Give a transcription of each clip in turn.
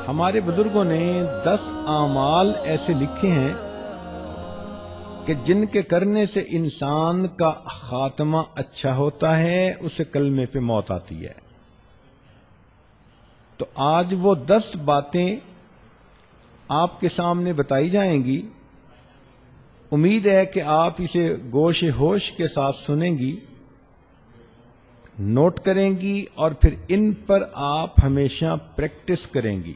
ہمارے بزرگوں نے 10 اعمال ایسے لکھے ہیں کہ جن کے کرنے سے انسان کا خاتمہ اچھا ہوتا ہے، اسے کلمے پہ موت آتی ہے۔ تو آج وہ 10 باتیں آپ کے سامنے بتائی جائیں گی۔ امید ہے کہ آپ اسے گوش ہوش کے ساتھ سنیں گی، نوٹ کریں گی اور پھر ان پر آپ ہمیشہ پریکٹس کریں گی۔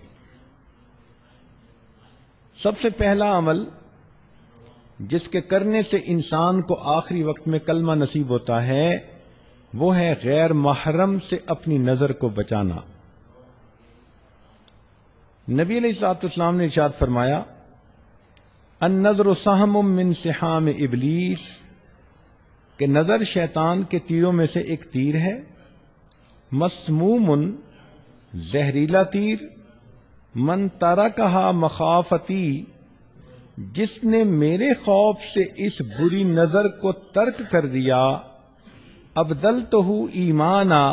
سب سے پہلا عمل جس کے کرنے سے انسان کو آخری وقت میں کلمہ نصیب ہوتا ہے، وہ ہے غیر محرم سے اپنی نظر کو بچانا۔ نبی علیہ الصلوۃ والسلام نے ارشاد فرمایا، النظر سہم من سہام ابلیس، کہ نظر شیطان کے تیروں میں سے ایک تیر ہے، مسموم، زہریلا تیر، من ترکہا مخافتی، جس نے میرے خوف سے اس بری نظر کو ترک کر دیا، ابدلتہ ایمانا،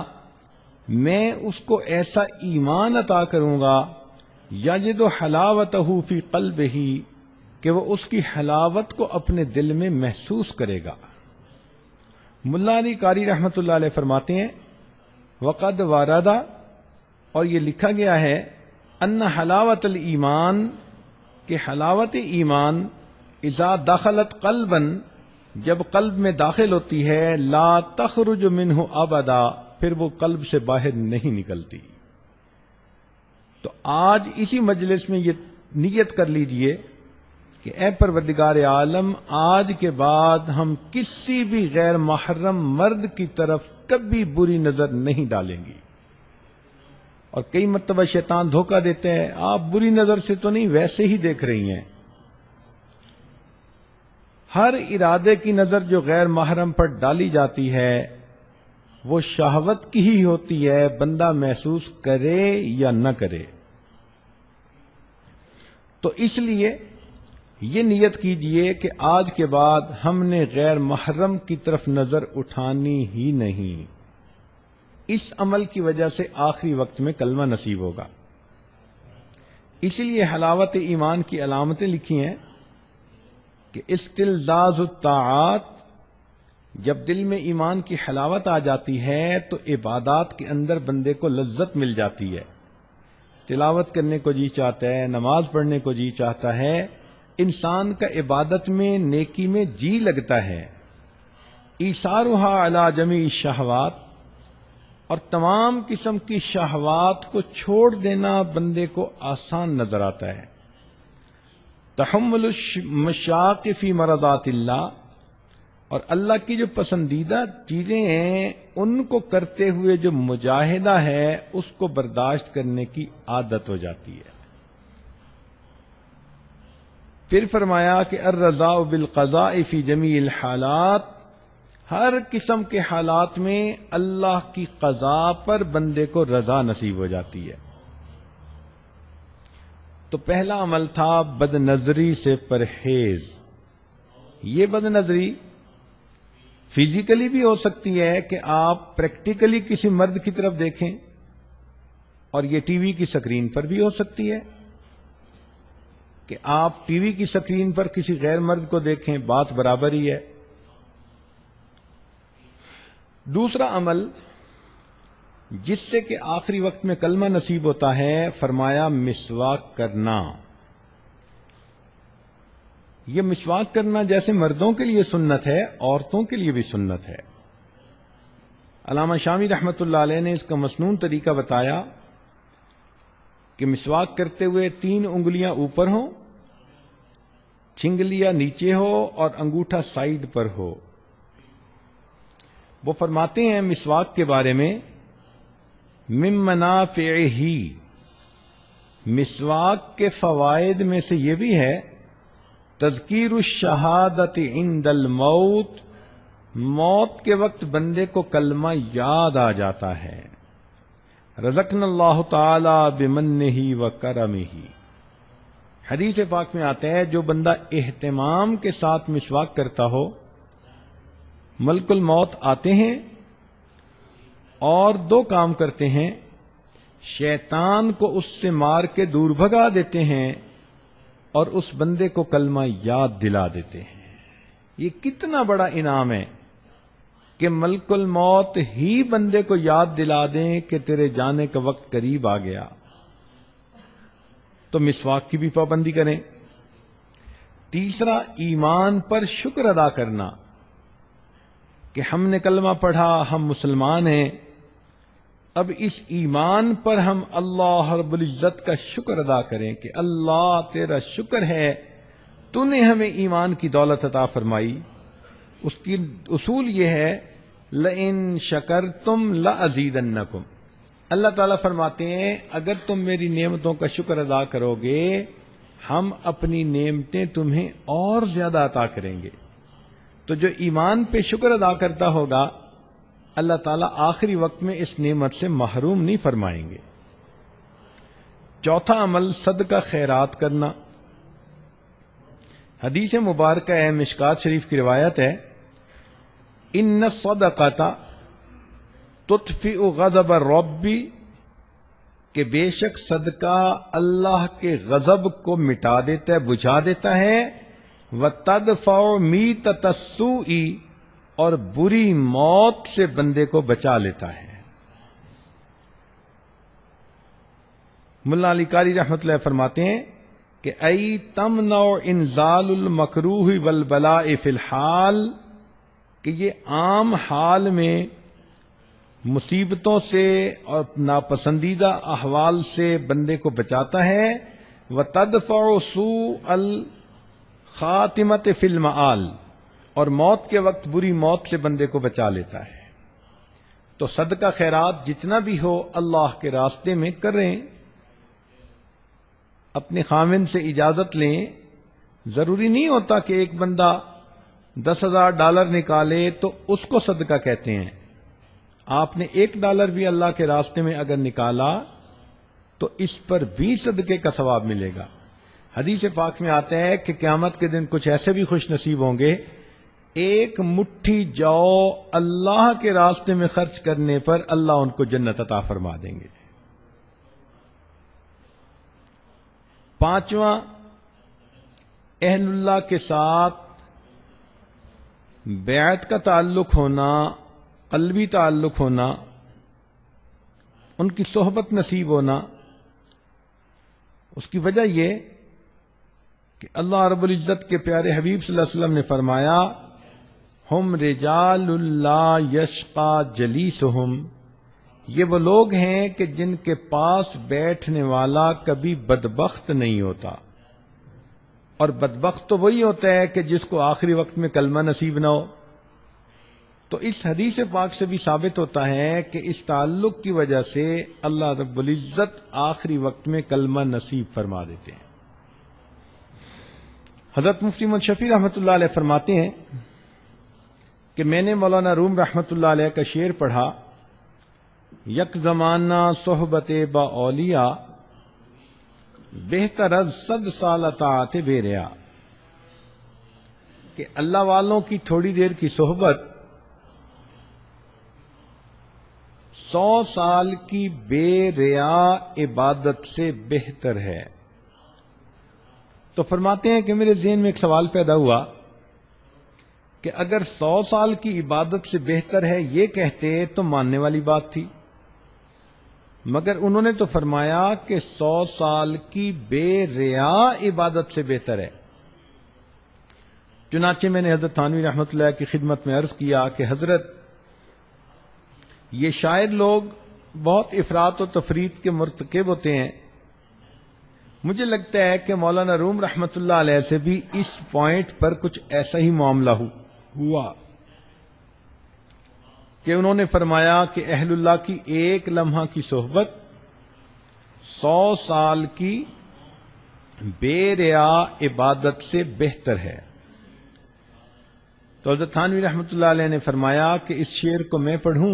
میں اس کو ایسا ایمان عطا کروں گا، یجد حلاوتہ فی قلبہ، کہ وہ اس کی حلاوت کو اپنے دل میں محسوس کرے گا۔ ملا علی قاری رحمۃ اللہ علیہ فرماتے ہیں، وقد واردا، اور یہ لکھا گیا ہے، ان حلاوت الایمان، کہ حلاوت ایمان اذا دخلت قلبا، جب قلب میں داخل ہوتی ہے، لا تخرج منہ ابدا، پھر وہ قلب سے باہر نہیں نکلتی۔ تو آج اسی مجلس میں یہ نیت کر لیجئے کہ اے پروردگار عالم، آج کے بعد ہم کسی بھی غیر محرم مرد کی طرف کبھی بری نظر نہیں ڈالیں گی۔ اور کئی مرتبہ شیطان دھوکہ دیتے ہیں، آپ بری نظر سے تو نہیں، ویسے ہی دیکھ رہی ہیں۔ ہر ارادے کی نظر جو غیر محرم پر ڈالی جاتی ہے، وہ شہوت کی ہی ہوتی ہے، بندہ محسوس کرے یا نہ کرے۔ تو اس لیے یہ نیت کیجئے کہ آج کے بعد ہم نے غیر محرم کی طرف نظر اٹھانی ہی نہیں۔ اس عمل کی وجہ سے آخری وقت میں کلمہ نصیب ہوگا۔ اسی لیے حلاوت ایمان کی علامتیں لکھی ہیں کہ استلذاذ الطاعات، جب دل میں ایمان کی حلاوت آ جاتی ہے تو عبادات کے اندر بندے کو لذت مل جاتی ہے، تلاوت کرنے کو جی چاہتا ہے، نماز پڑھنے کو جی چاہتا ہے، انسان کا عبادت میں، نیکی میں جی لگتا ہے۔ ایثارھا علی جمیع الشہوات، اور تمام قسم کی شہوات کو چھوڑ دینا بندے کو آسان نظر آتا ہے۔ تحمل المشاق فی مرضات اللہ، اور اللہ کی جو پسندیدہ چیزیں ہیں ان کو کرتے ہوئے جو مجاہدہ ہے اس کو برداشت کرنے کی عادت ہو جاتی ہے۔ پھر فرمایا کہ الرضا بالقضاء فی جمیع الحالات، ہر قسم کے حالات میں اللہ کی قضاء پر بندے کو رضا نصیب ہو جاتی ہے۔ تو پہلا عمل تھا بد نظری سے پرہیز۔ یہ بد نظری فزیکلی بھی ہو سکتی ہے کہ آپ پریکٹیکلی کسی مرد کی طرف دیکھیں، اور یہ ٹی وی کی سکرین پر بھی ہو سکتی ہے کہ آپ ٹی وی کی سکرین پر کسی غیر مرد کو دیکھیں، بات برابر ہی ہے۔ دوسرا عمل جس سے کہ آخری وقت میں کلمہ نصیب ہوتا ہے، فرمایا مسواک کرنا۔ یہ مسواک کرنا جیسے مردوں کے لیے سنت ہے، عورتوں کے لیے بھی سنت ہے۔ علامہ شامی رحمۃ اللہ علیہ نے اس کا مسنون طریقہ بتایا کہ مسواک کرتے ہوئے 3 انگلیاں اوپر ہوں، چھنگلیاں نیچے ہو اور انگوٹھا سائیڈ پر ہو۔ وہ فرماتے ہیں مسواک کے بارے میں، من منافعہ، مسواک کے فوائد میں سے یہ بھی ہے، تذکیر الشہادت عند الموت، موت کے وقت بندے کو کلمہ یاد آ جاتا ہے، رزقنا اللہ تعالی بمنہ و کرمہ، حدیث پاک میں آتا ہے جو بندہ اہتمام کے ساتھ مسواک کرتا ہو، ملک الموت آتے ہیں اور دو کام کرتے ہیں، شیطان کو اس سے مار کے دور بھگا دیتے ہیں اور اس بندے کو کلمہ یاد دلا دیتے ہیں۔ یہ کتنا بڑا انعام ہے کہ ملک الموت ہی بندے کو یاد دلا دیں کہ تیرے جانے کا وقت قریب آ گیا۔ تو مسواک کی بھی پابندی کریں۔ تیسرا، ایمان پر شکر ادا کرنا کہ ہم نے کلمہ پڑھا، ہم مسلمان ہیں، اب اس ایمان پر ہم اللہ رب العزت کا شکر ادا کریں کہ اللہ تیرا شکر ہے تو نے ہمیں ایمان کی دولت عطا فرمائی۔ اس کی اصول یہ ہے لئن شکرتم لازیدنکم، اللہ تعالیٰ فرماتے ہیں اگر تم میری نعمتوں کا شکر ادا کرو گے ہم اپنی نعمتیں تمہیں اور زیادہ عطا کریں گے۔ تو جو ایمان پہ شکر ادا کرتا ہوگا اللہ تعالیٰ آخری وقت میں اس نعمت سے محروم نہیں فرمائیں گے۔ چوتھا عمل صدقہ خیرات کرنا۔ حدیث مبارکہ ہے، مشکات شریف کی روایت ہے، ان الصدقۃ تطفئ غضب الرب، کہ بے شک صدقہ اللہ کے غضب کو مٹا دیتا ہے، بجھا دیتا ہے، وتدفع میتۃ السوء، اور بری موت سے بندے کو بچا لیتا ہے۔ ملا علی قاری رحمۃ اللہ فرماتے ہیں کہ ای تمنع انزال المکروہ والبلاء فی الحال، کہ یہ عام حال میں مصیبتوں سے اور ناپسندیدہ احوال سے بندے کو بچاتا ہے، وتدفع سوء الخاتمۃ فی المآل، اور موت کے وقت بری موت سے بندے کو بچا لیتا ہے۔ تو صدقہ خیرات جتنا بھی ہو اللہ کے راستے میں کریں، اپنے خاوند سے اجازت لیں۔ ضروری نہیں ہوتا کہ ایک بندہ $10,000 نکالے تو اس کو صدقہ کہتے ہیں۔ آپ نے $1 بھی اللہ کے راستے میں اگر نکالا تو اس پر بھی صدقے کا ثواب ملے گا۔ حدیث پاک میں آتا ہے کہ قیامت کے دن کچھ ایسے بھی خوش نصیب ہوں گے، ایک مٹھی جو اللہ کے راستے میں خرچ کرنے پر اللہ ان کو جنت عطا فرما دیں گے۔ پانچواں، اہل اللہ کے ساتھ بیعت کا تعلق ہونا، قلبی تعلق ہونا، ان کی صحبت نصیب ہونا۔ اس کی وجہ یہ کہ اللہ رب العزت کے پیارے حبیب صلی اللہ علیہ وسلم نے فرمایا ہم رجال لا یشقی جلیسہم، یہ وہ لوگ ہیں کہ جن کے پاس بیٹھنے والا کبھی بدبخت نہیں ہوتا، اور بدبخت تو وہی ہوتا ہے کہ جس کو آخری وقت میں کلمہ نصیب نہ ہو۔ تو اس حدیث پاک سے بھی ثابت ہوتا ہے کہ اس تعلق کی وجہ سے اللہ رب العزت آخری وقت میں کلمہ نصیب فرما دیتے ہیں۔ حضرت مفتی محمد شفیع رحمۃ اللہ علیہ فرماتے ہیں کہ میں نے مولانا روم رحمۃ اللہ علیہ کا شعر پڑھا، یک زمانہ صحبت با اولیاء بہتر از 100 سال اطاعت بے ریا، کہ اللہ والوں کی تھوڑی دیر کی صحبت 100 سال کی بے ریا عبادت سے بہتر ہے۔ تو فرماتے ہیں کہ میرے ذہن میں ایک سوال پیدا ہوا کہ اگر 100 سال کی عبادت سے بہتر ہے یہ کہتے تو ماننے والی بات تھی، مگر انہوں نے تو فرمایا کہ 100 سال کی بے ریا عبادت سے بہتر ہے۔ چنانچہ میں نے حضرت تھانوی رحمۃ اللہ کی خدمت میں عرض کیا کہ حضرت یہ شاعر لوگ بہت افراط و تفریط کے مرتکب ہوتے ہیں، مجھے لگتا ہے کہ مولانا روم رحمۃ اللہ علیہ سے بھی اس پوائنٹ پر کچھ ایسا ہی معاملہ ہوا کہ انہوں نے فرمایا کہ اہل اللہ کی ایک لمحہ کی صحبت 100 سال کی بے ریا عبادت سے بہتر ہے۔ تو حضرت تھانوی رحمۃ اللہ علیہ نے فرمایا کہ اس شعر کو میں پڑھوں؟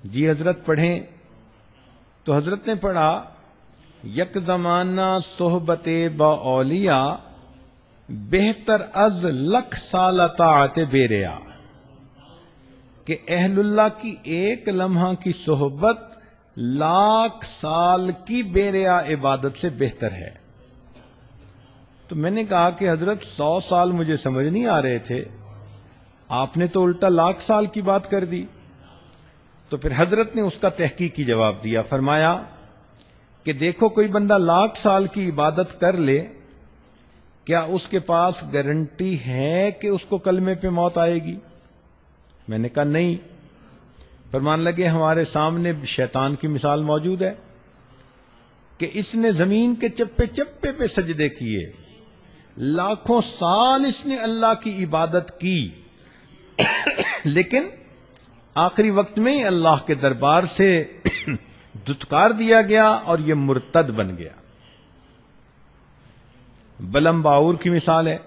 جی حضرت پڑھیں۔ تو حضرت نے پڑھا یک زمانہ صحبت با اولیاء بہتر از لکھ سالہ طاعت بیریا، کہ اہل اللہ کی ایک لمحہ کی صحبت لاکھ سال کی بیریا عبادت سے بہتر ہے۔ تو میں نے کہا کہ حضرت 100 سال مجھے سمجھ نہیں آ رہے تھے، آپ نے تو الٹا لاکھ سال کی بات کر دی۔ تو پھر حضرت نے اس کا تحقیقی جواب دیا، فرمایا کہ دیکھو کوئی بندہ لاکھ سال کی عبادت کر لے، کیا اس کے پاس گارنٹی ہے کہ اس کو کلمے پہ موت آئے گی؟ میں نے کہا نہیں۔ فرمان لگے ہمارے سامنے شیطان کی مثال موجود ہے کہ اس نے زمین کے چپے چپے پہ سجدے کیے، لاکھوں سال اس نے اللہ کی عبادت کی، لیکن آخری وقت میں ہی اللہ کے دربار سے دھتکار دیا گیا اور یہ مرتد بن گیا۔ بلم باور کی مثال ہے،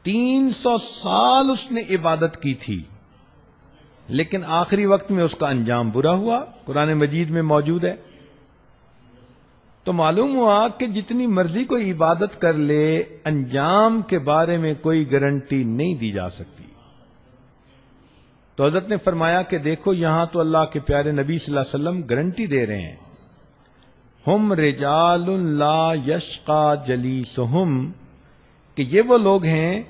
300 سال اس نے عبادت کی تھی، لیکن آخری وقت میں اس کا انجام برا ہوا، قرآن مجید میں موجود ہے۔ تو معلوم ہوا کہ جتنی مرضی کوئی عبادت کر لے، انجام کے بارے میں کوئی گارنٹی نہیں دی جا سکتی۔ تو حضرت نے فرمایا کہ دیکھو یہاں تو اللہ کے پیارے نبی صلی اللہ علیہ وسلم گارنٹی دے رہے ہیں، ہم رجال لا یشقا جلیسہم، کہ یہ وہ لوگ ہیں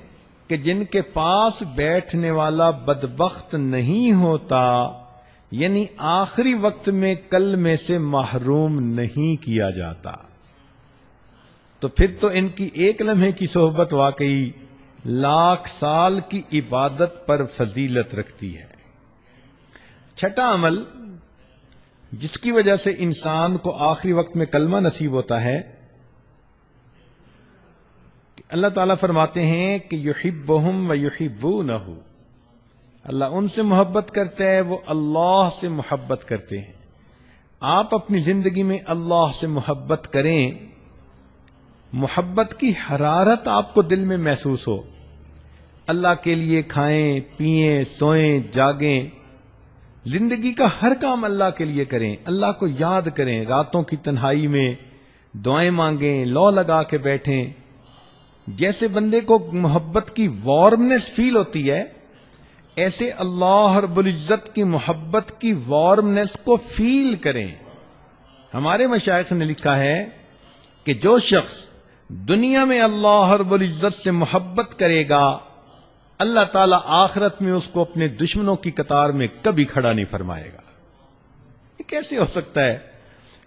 کہ جن کے پاس بیٹھنے والا بدبخت نہیں ہوتا، یعنی آخری وقت میں کلمے سے محروم نہیں کیا جاتا۔ تو پھر تو ان کی ایک لمحے کی صحبت واقعی لاکھ سال کی عبادت پر فضیلت رکھتی ہے۔ چھٹا عمل جس کی وجہ سے انسان کو آخری وقت میں کلمہ نصیب ہوتا ہے، اللہ تعالیٰ فرماتے ہیں کہ یحبہم و یحبونہ، اللہ ان سے محبت کرتا ہے، وہ اللہ سے محبت کرتے ہیں۔ آپ اپنی زندگی میں اللہ سے محبت کریں، محبت کی حرارت آپ کو دل میں محسوس ہو، اللہ کے لیے کھائیں پئیں سوئیں جاگیں، زندگی کا ہر کام اللہ کے لیے کریں، اللہ کو یاد کریں، راتوں کی تنہائی میں دعائیں مانگیں، لو لگا کے بیٹھیں۔ جیسے بندے کو محبت کی وارمنس فیل ہوتی ہے، ایسے اللہ رب العزت کی محبت کی وارمنس کو فیل کریں۔ ہمارے مشائخ نے لکھا ہے کہ جو شخص دنیا میں اللہ رب العزت سے محبت کرے گا، اللہ تعالیٰ آخرت میں اس کو اپنے دشمنوں کی قطار میں کبھی کھڑا نہیں فرمائے گا۔ یہ کیسے ہو سکتا ہے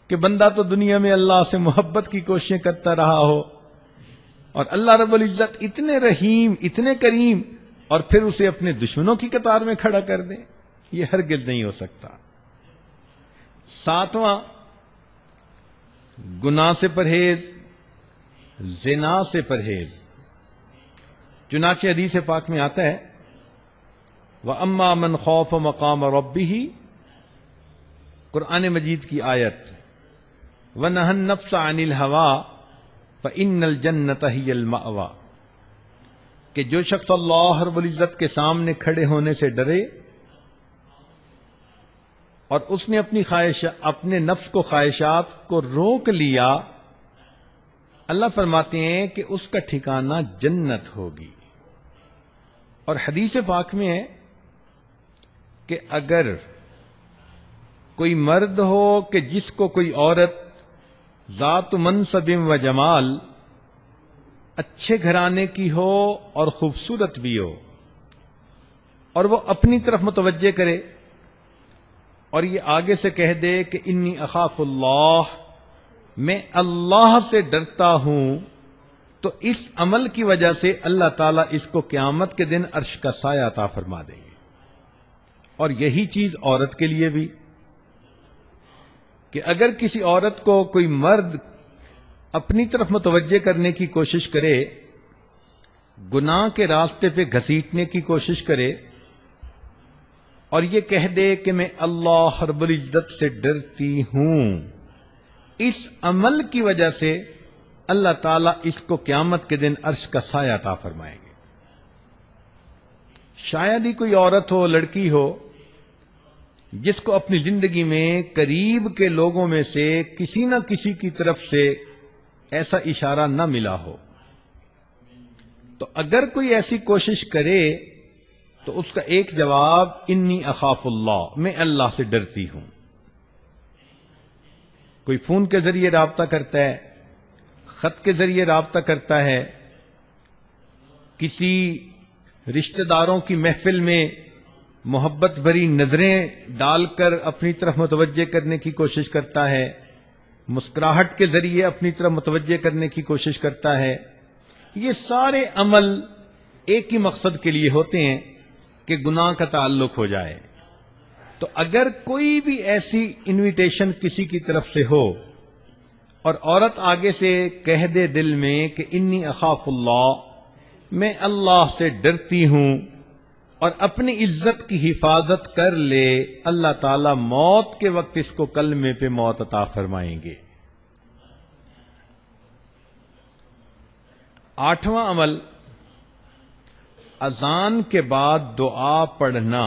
کہ بندہ تو دنیا میں اللہ سے محبت کی کوششیں کرتا رہا ہو اور اللہ رب العزت اتنے رحیم اتنے کریم اور پھر اسے اپنے دشمنوں کی قطار میں کھڑا کر دیں؟ یہ ہرگز نہیں ہو سکتا۔ ساتواں، گناہ سے پرہیز، زنا سے پرہیز۔ چنانچہ حدیث پاک میں آتا ہے وَأَمَّا مَنْ خَافَ مَقَامَ رَبِّهِ، قرآن مجید کی آیت، وَنَهَى النَّفْسَ عَنِ الْهَوَىٰ فَإِنَّ الْجَنَّةَ هِيَ الْمَأْوَىٰ، کہ جو شخص اللہ رب العزت کے سامنے کھڑے ہونے سے ڈرے اور اس نے اپنے نفس کو خواہشات کو روک لیا، اللہ فرماتے ہیں کہ اس کا ٹھکانہ جنت ہوگی۔ اور حدیث پاک میں ہے کہ اگر کوئی مرد ہو کہ جس کو کوئی عورت ذات منصب و جمال، اچھے گھرانے کی ہو اور خوبصورت بھی ہو، اور وہ اپنی طرف متوجہ کرے اور یہ آگے سے کہہ دے کہ انی اخاف اللہ، میں اللہ سے ڈرتا ہوں، تو اس عمل کی وجہ سے اللہ تعالیٰ اس کو قیامت کے دن عرش کا سایہ عطا فرما دیں گے۔ اور یہی چیز عورت کے لیے بھی، کہ اگر کسی عورت کو کوئی مرد اپنی طرف متوجہ کرنے کی کوشش کرے، گناہ کے راستے پہ گھسیٹنے کی کوشش کرے اور یہ کہہ دے کہ میں اللہ رب العزت سے ڈرتی ہوں، اس عمل کی وجہ سے اللہ تعالیٰ اس کو قیامت کے دن عرش کا سایہ عطا فرمائیں گے۔ شاید ہی کوئی عورت ہو، لڑکی ہو جس کو اپنی زندگی میں قریب کے لوگوں میں سے کسی نہ کسی کی طرف سے ایسا اشارہ نہ ملا ہو، تو اگر کوئی ایسی کوشش کرے تو اس کا ایک جواب انی اخاف اللہ، میں اللہ سے ڈرتی ہوں۔ کوئی فون کے ذریعے رابطہ کرتا ہے، خط کے ذریعے رابطہ کرتا ہے، کسی رشتہ داروں کی محفل میں محبت بھری نظریں ڈال کر اپنی طرف متوجہ کرنے کی کوشش کرتا ہے، مسکراہٹ کے ذریعے اپنی طرف متوجہ کرنے کی کوشش کرتا ہے، یہ سارے عمل ایک ہی مقصد کے لیے ہوتے ہیں کہ گناہ کا تعلق ہو جائے۔ تو اگر کوئی بھی ایسی انویٹیشن کسی کی طرف سے ہو اور عورت آگے سے کہہ دے دل میں کہ انی اخاف اللہ، میں اللہ سے ڈرتی ہوں، اور اپنی عزت کی حفاظت کر لے، اللہ تعالی موت کے وقت اس کو کلمے پہ موت عطا فرمائیں گے۔ 8واں عمل، اذان کے بعد دعا پڑھنا۔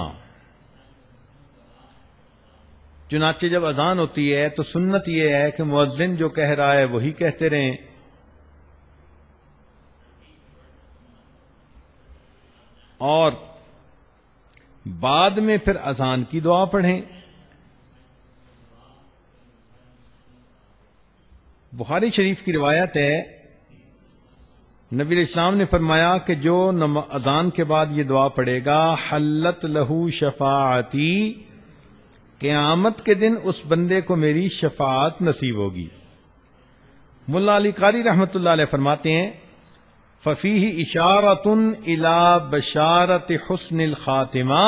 چنانچہ جب اذان ہوتی ہے تو سنت یہ ہے کہ مؤذن جو کہہ رہا ہے وہی کہتے رہیں، اور بعد میں پھر اذان کی دعا پڑھیں۔ بخاری شریف کی روایت ہے، نبی علیہ السلام نے فرمایا کہ جو اذان کے بعد یہ دعا پڑھے گا، حلت لہو شفاعتی، قیامت کے دن اس بندے کو میری شفاعت نصیب ہوگی۔ ملا علی قاری رحمۃ اللہ علیہ فرماتے ہیں، ففیہ اشارۃ الی بشارت حسن الخاتمہ،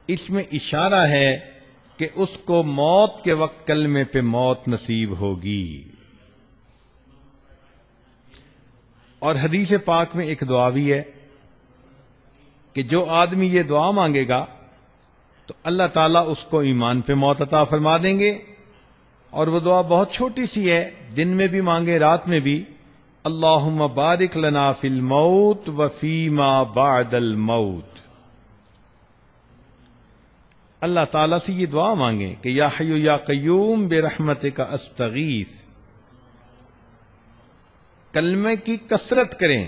اس میں اشارہ ہے کہ اس کو موت کے وقت کلمے پہ موت نصیب ہوگی۔ اور حدیث پاک میں ایک دعا بھی ہے کہ جو آدمی یہ دعا مانگے گا تو اللہ تعالیٰ اس کو ایمان پہ موت عطا فرما دیں گے، اور وہ دعا بہت چھوٹی سی ہے، دن میں بھی مانگے رات میں بھی، اللہم بارک لنا فی الموت وفیما بعد الموت۔ اللہ تعالیٰ سے یہ دعا مانگیں کہ یا حی یا قیوم برحمتک استغیث، کلمے کی کثرت کریں،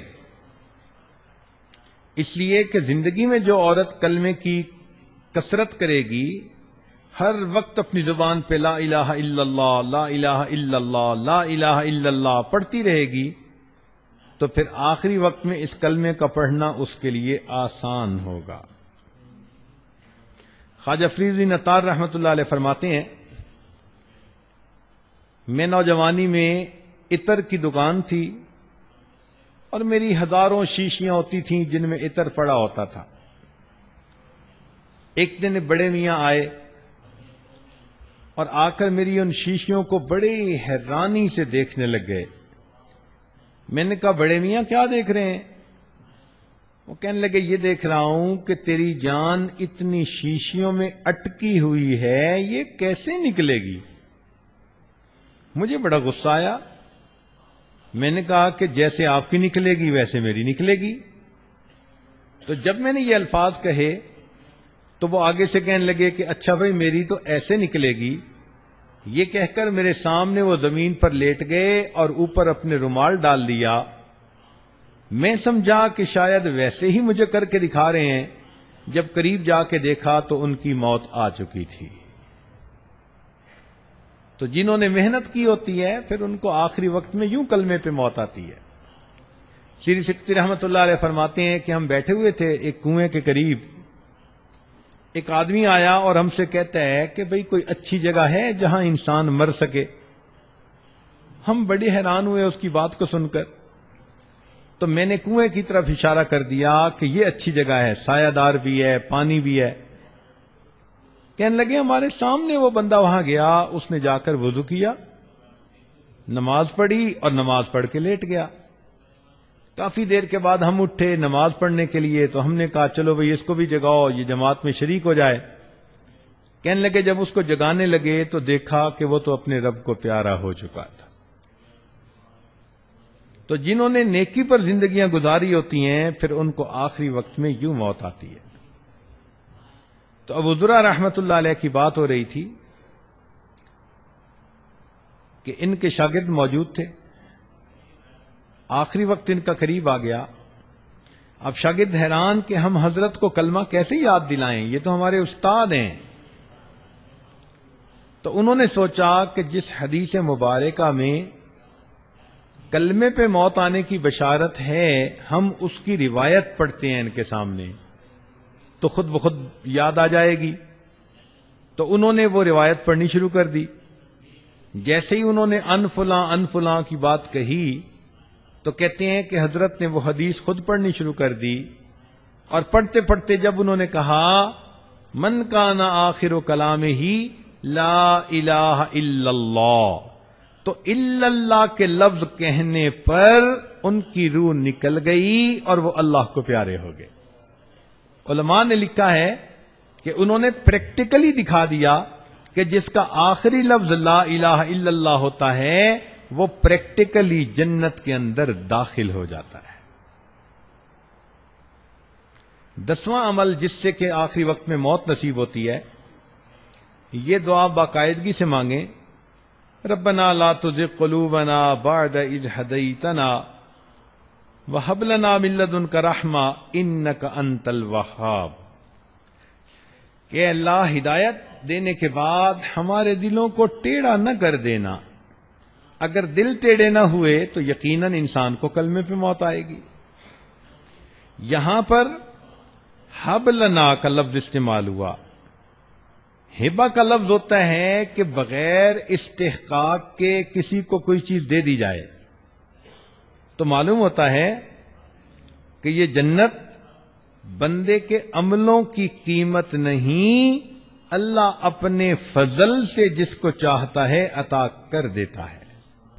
اس لیے کہ زندگی میں جو عورت کلمے کی کثرت کرے گی، ہر وقت اپنی زبان پہ لا الہ الا اللہ، لا الہ الا اللہ، لا الہ الا اللہ پڑھتی رہے گی، تو پھر آخری وقت میں اس کلمے کا پڑھنا اس کے لیے آسان ہوگا۔ خواجہ فرید الدین عطار رحمۃ اللہ علیہ فرماتے ہیں، میں نوجوانی میں عطر کی دکان تھی اور میری ہزاروں شیشیاں ہوتی تھیں جن میں عطر پڑا ہوتا تھا۔ ایک دن بڑے میاں آئے اور آ کر میری ان شیشیوں کو بڑی حیرانی سے دیکھنے لگ گئے۔ میں نے کہا بڑے میاں کیا دیکھ رہے ہیں؟ وہ کہنے لگے یہ دیکھ رہا ہوں کہ تیری جان اتنی شیشیوں میں اٹکی ہوئی ہے، یہ کیسے نکلے گی؟ مجھے بڑا غصہ آیا، میں نے کہا کہ جیسے آپ کی نکلے گی ویسے میری نکلے گی۔ تو جب میں نے یہ الفاظ کہے تو وہ آگے سے کہنے لگے کہ اچھا بھائی میری تو ایسے نکلے گی۔ یہ کہہ کر میرے سامنے وہ زمین پر لیٹ گئے اور اوپر اپنے رومال ڈال دیا۔ میں سمجھا کہ شاید ویسے ہی مجھے کر کے دکھا رہے ہیں، جب قریب جا کے دیکھا تو ان کی موت آ چکی تھی۔ تو جنہوں نے محنت کی ہوتی ہے پھر ان کو آخری وقت میں یوں کلمے پہ موت آتی ہے۔ سری سکتی رحمۃ اللہ علیہ فرماتے ہیں کہ ہم بیٹھے ہوئے تھے ایک کنویں کے قریب، ایک آدمی آیا اور ہم سے کہتا ہے کہ بھئی کوئی اچھی جگہ ہے جہاں انسان مر سکے۔ ہم بڑے حیران ہوئے اس کی بات کو سن کر، تو میں نے کنویں کی طرف اشارہ کر دیا کہ یہ اچھی جگہ ہے، سایہ دار بھی ہے، پانی بھی ہے۔ کہنے لگے ہمارے سامنے وہ بندہ وہاں گیا، اس نے جا کر وضو کیا، نماز پڑھی اور نماز پڑھ کے لیٹ گیا۔ کافی دیر کے بعد ہم اٹھے نماز پڑھنے کے لیے، تو ہم نے کہا چلو بھئی اس کو بھی جگاؤ، یہ جماعت میں شریک ہو جائے۔ کہنے لگے جب اس کو جگانے لگے تو دیکھا کہ وہ تو اپنے رب کو پیارا ہو چکا تھا۔ تو جنہوں نے نیکی پر زندگیاں گزاری ہوتی ہیں پھر ان کو آخری وقت میں یوں موت آتی ہے۔ تو ابو ذرہ رحمت اللہ علیہ کی بات ہو رہی تھی کہ ان کے شاگرد موجود تھے، آخری وقت ان کا قریب آ گیا. اب شاگرد حیران کہ ہم حضرت کو کلمہ کیسے یاد دلائیں، یہ تو ہمارے استاد ہیں. تو انہوں نے سوچا کہ جس حدیث مبارکہ میں کلمے پہ موت آنے کی بشارت ہے، ہم اس کی روایت پڑھتے ہیں ان کے سامنے تو خود بخود یاد آ جائے گی. تو انہوں نے وہ روایت پڑھنی شروع کر دی. جیسے ہی انہوں نے ان فلاں کی بات کہی تو کہتے ہیں کہ حضرت نے وہ حدیث خود پڑھنی شروع کر دی، اور پڑھتے پڑھتے جب انہوں نے کہا من کان آخر کلامہ لا الہ الا اللہ، تو الا اللہ کے لفظ کہنے پر ان کی روح نکل گئی اور وہ اللہ کو پیارے ہو گئے. علماء نے لکھا ہے کہ انہوں نے پریکٹیکلی دکھا دیا کہ جس کا آخری لفظ لا الہ الا اللہ ہوتا ہے وہ پریکٹیکلی جنت کے اندر داخل ہو جاتا ہے. 10واں عمل جس سے کہ آخری وقت میں موت نصیب ہوتی ہے، یہ دعا باقاعدگی سے مانگیں، ربنا لا تزغ قلوبنا بعد اذ ہدیتنا وہب لنا من لدنک رحمہ انک انت الوہاب. کہ اللہ ہدایت دینے کے بعد ہمارے دلوں کو ٹیڑھا نہ کر دینا. اگر دل ٹیڑھے نہ ہوئے تو یقیناً انسان کو کلمے پہ موت آئے گی. یہاں پر ہب لنا کا لفظ استعمال ہوا. ہبہ کا لفظ ہوتا ہے کہ بغیر استحقاق کے کسی کو کوئی چیز دے دی جائے. تو معلوم ہوتا ہے کہ یہ جنت بندے کے عملوں کی قیمت نہیں، اللہ اپنے فضل سے جس کو چاہتا ہے عطا کر دیتا ہے.